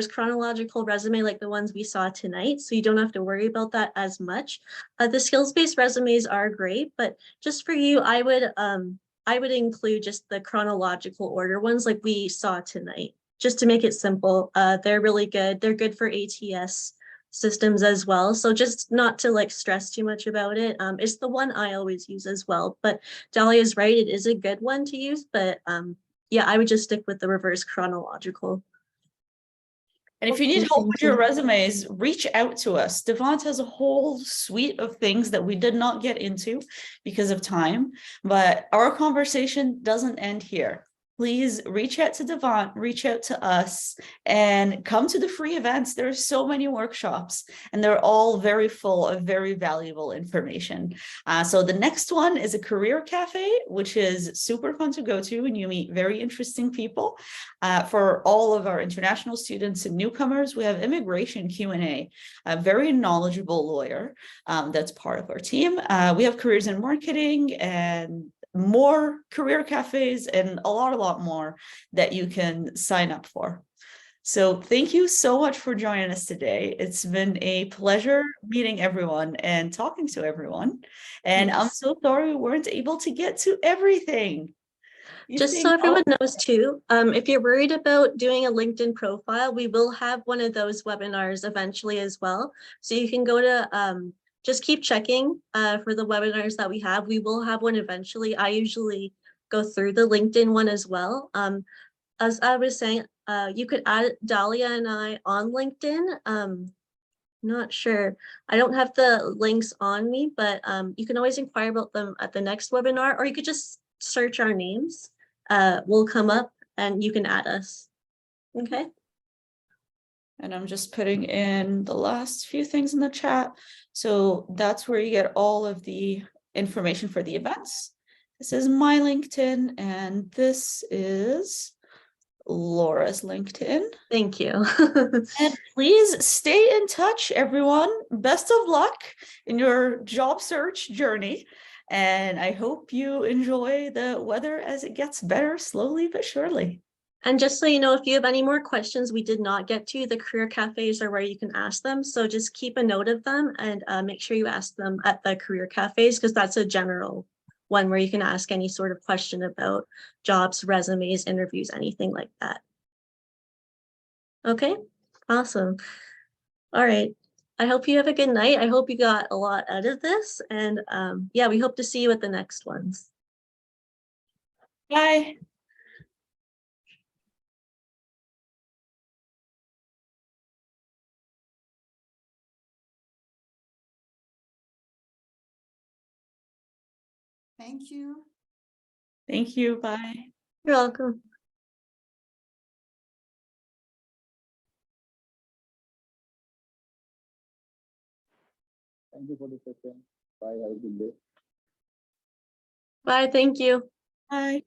chronological resume like the ones we saw tonight. So you don't have to worry about that as much. The skills-based resumes are great, but just for you, I would include just the chronological order ones like we saw tonight, just to make it simple. They're really good. They're good for ATS systems as well. So just not to like stress too much about it. It's the one I always use as well, but Dahlia is right. It is a good one to use, but yeah, I would just stick with the reverse chronological. And if you need help with your resumes, reach out to us. Devant has a whole suite of things that we did not get into because of time, but our conversation doesn't end here. please reach out to Devant, reach out to us, and come to the free events. There are so many workshops, and they're all very full of very valuable information. So the next one is a career cafe, which is super fun to go to, and you meet very interesting people. For all of our international students and newcomers, we have immigration Q&A, a very knowledgeable lawyer that's part of our team. We have careers in marketing and more career cafes and a lot more that you can sign up for. So thank you so much for joining us today. It's been a pleasure meeting everyone and talking to everyone. And I'm Yes. so sorry we weren't able to get to everything. Just so everyone knows too, if you're worried about doing a LinkedIn profile, we will have one of those webinars eventually as well. So you can go to, just keep checking for the webinars that we have. We will have one eventually. I usually go through the LinkedIn one as well. As I was saying, you could add Dahlia and I on LinkedIn. Not sure. I don't have the links on me, but you can always inquire about them at the next webinar, or you could just search our names. We'll come up and you can add us. Okay. And I'm just putting in the last few things in the chat. So that's where you get all of the information for the events. This is my LinkedIn, and this is Laura's LinkedIn. Thank you. And please stay in touch, everyone. Best of luck in your job search journey. And I hope you enjoy the weather as it gets better slowly but surely. And just so you know, if you have any more questions we did not get to, the career cafes are where you can ask them. So just keep a note of them and make sure you ask them at the career cafes, because that's a general one where you can ask any sort of question about jobs, resumes, interviews, anything like that. Okay, awesome. All right. I hope you have a good night. I hope you got a lot out of this. And yeah, we hope to see you at the next ones. Bye. Thank you. Thank you. Bye. You're welcome. Thank you for the session. Bye. Have a good day. Bye. Thank you. Bye.